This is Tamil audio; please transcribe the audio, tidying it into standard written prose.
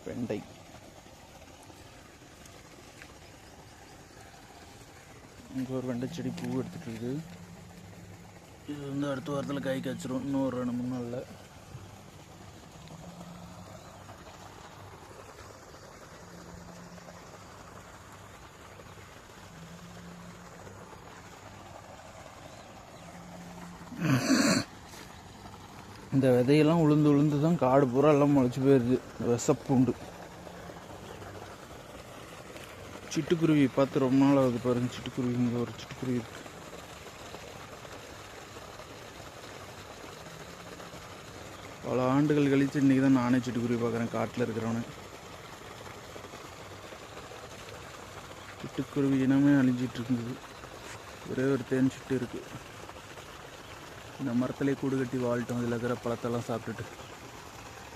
வெண்டை. இங்கே ஒரு வெண்டை செடி பூ எடுத்துகிட்டு இருக்குது. இது வந்து அடுத்த வாரத்தில் காய் காய்ச்சிரும், இன்னும் ஒரு 2-3 நாளில். இந்த விதையெல்லாம் உளுந்து தான் காடு பூரா எல்லாம் முளைச்சி போயிடுது. விஷப்பூண்டு. சிட்டுக்குருவி பார்த்து ரொம்ப நாள் ஆகுது பாருங்க. சிட்டுக்குருவி, இங்கே ஒரு சிட்டுக்குருவி இருக்கு. பல ஆண்டுகள் கழித்து இன்றைக்கி தான் நானே சிட்டுக்குருவி பார்க்குறேன் காட்டில் இருக்கிறவனே. சிட்டுக்குருவி இனமே அழிஞ்சிட்டு இருக்குது. ஒரே ஒரு தேன் சிட்டு இருக்குது. இந்த மரத்திலே கூடு கட்டி வாழ்ட்டோம். இதில் இருக்கிற பழத்தெல்லாம் சாப்பிட்டுட்டு.